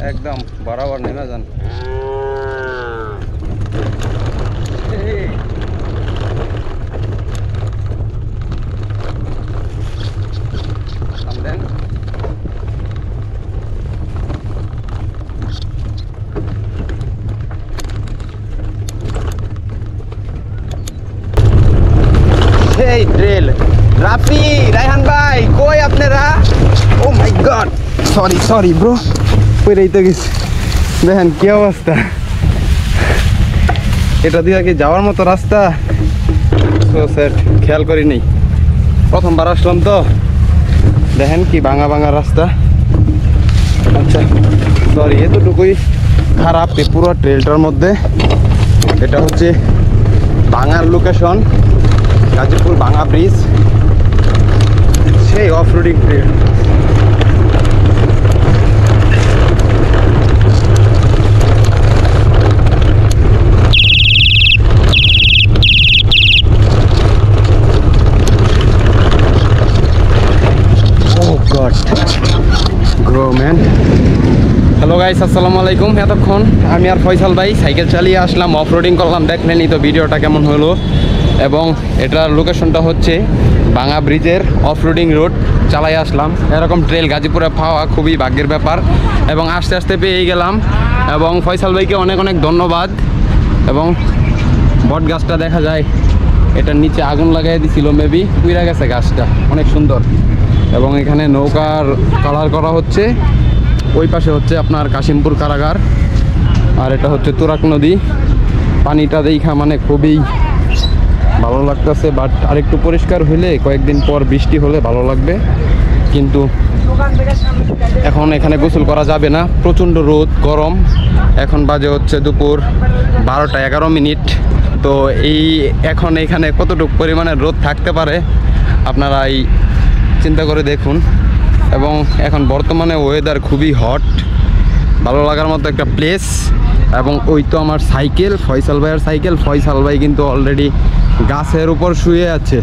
একদম বরাবর নেমে যান। এই ট্রেল রাফি রায়হান ভাই কই আপনারা? ও মাই গড, সরি ব্রো, পড়েই তো গেছি। দেখেন কি অবস্থা, এটা দিয়ে কি যাওয়ার মতো রাস্তা? সো সেট, খেয়াল করি নেই, প্রথমবার আসলাম তো। দেখেন কি ভাঙা ভাঙা রাস্তা। আচ্ছা সরি, এতটুকুই খারাপ এই পুরো ট্রেলটার মধ্যে। এটা হচ্ছে ভাঙার লোকেশন, গাজীপুর ভাঙা ব্রিজ, সেই off roading trail. Hello guys, আসসালামু আলাইকুম। এতক্ষণ আমি আর ফয়সাল ভাই সাইকেল চালিয়ে আসলাম, অফ রোডিং করলাম। দেখলেনই তো ভিডিওটা কেমন হলো। এবং এটার লোকেশনটা হচ্ছে ভাঙা ব্রিজের অফ রোডিং রোড চালাই আসলাম। এরকম ট্রেল গাজীপুরে পাওয়া খুবই ভাগ্যের ব্যাপার, এবং আস্তে আস্তে পেয়ে গেলাম। এবং ফয়সাল ভাইকে অনেক অনেক ধন্যবাদ। এবং বট গাছটা দেখা যায়, এটার নিচে আগুন লাগাই দিছিল, মেবি পুড়ে গেছে গাছটা, অনেক সুন্দর। এবং এখানে নৌকার কালার করা হচ্ছে। ওই পাশে হচ্ছে আপনার কাশিমপুর কারাগার, আর এটা হচ্ছে তুরাগ নদী। পানিটা দেখা মানে খুবই ভালো লাগতেছে, বাট আরেকটু পরিষ্কার হলে, কয়েকদিন পর বৃষ্টি হলে ভালো লাগবে। কিন্তু এখন এখানে গোসল করা যাবে না, প্রচণ্ড রোদ, গরম। এখন বাজে হচ্ছে দুপুর 12টা 11 মিনিট। তো এই এখন এখানে কতটুকু পরিমাণে রোদ থাকতে পারে আপনারা এই চিন্তা করে দেখুন। এবং এখন বর্তমানে ওয়েদার খুবই হট, ভালো লাগার মতো একটা প্লেস। এবং ওই তো আমার সাইকেল, ফয়সাল ভাইয়ের সাইকেল। ফয়সাল ভাই কিন্তু অলরেডি গাছের উপর শুয়ে আছে।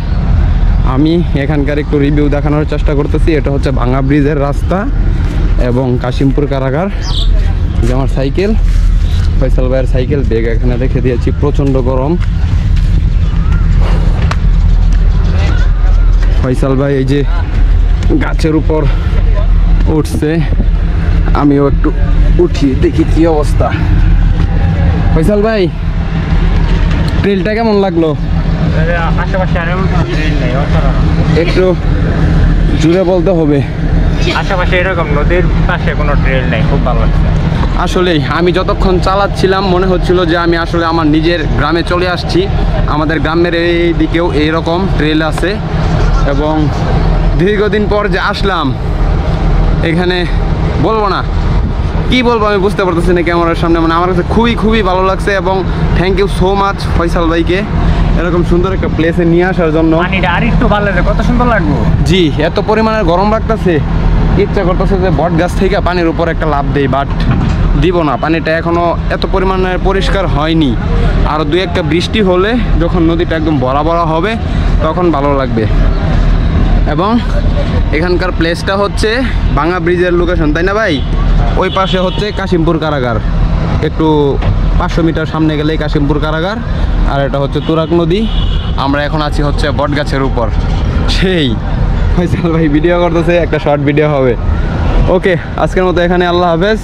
আমি এখানকার একটু রিভিউ দেখানোর চেষ্টা করতেছি। এটা হচ্ছে ভাঙা ব্রিজের রাস্তা এবং কাশিমপুর কারাগার। যে আমার সাইকেল, ফয়সাল ভাইয়ের সাইকেল, ব্যাগ এখানে রেখে দিয়েছি। প্রচণ্ড গরম। ফয়সাল ভাই এই যে গাছের উপর উঠছে, আমিও একটু উঠি, দেখি কি অবস্থা। ফয়সাল ভাই, ট্রেলটা কেমন লাগলো? একটু জুড়ে বলতে হবে। আশেপাশে এরকম নদীর পাশে কোনো ট্রেল নেই, খুব ভালো লাগছে। আসলেই আমি যতক্ষণ চালাচ্ছিলাম মনে হচ্ছিল যে আমি আসলে আমার নিজের গ্রামে চলে আসছি। আমাদের গ্রামের এই দিকেও এইরকম ট্রেল আছে। এবং দীর্ঘদিন পর যে আসলাম এখানে, বলবো না কি বলবো, আমি বুঝতে পারতেছি না ক্যামেরার সামনে। মানে আমার কাছে খুবই ভালো লাগছে। এবং thank you so much Faisal ভাইকে এরকম সুন্দর একটা প্লেসে নিয়ে আসার জন্য। পানিটা আর একটু ভালো লাগে, কত সুন্দর লাগবে। জি, এত পরিমাণে গরম লাগতেছে, ইচ্ছা করতেছে যে বট গাছ থেকে পানির উপর একটা লাফ দেই, বাট দিব না। পানিটা এখনো এত পরিমাণে পরিষ্কার হয়নি। আর দুই একটা বৃষ্টি হলে, যখন নদীটা একদম ভরা হবে, তখন ভালো লাগবে। এবং এখানকার প্লেসটা হচ্ছে ভাঙা ব্রিজের লোকেশন, তাই না ভাই? ওই পাশে হচ্ছে কাশিমপুর কারাগার, একটু 500 মিটার সামনে গেলেই কাশিমপুর কারাগার। আর এটা হচ্ছে তুরাগ নদী। আমরা এখন আছি হচ্ছে বট গাছের উপর। সেই ফয়সাল ভাই ভিডিও করতেছে, একটা শর্ট ভিডিও হবে। ওকে, আজকের মতো এখানে, আল্লাহ হাফেজ।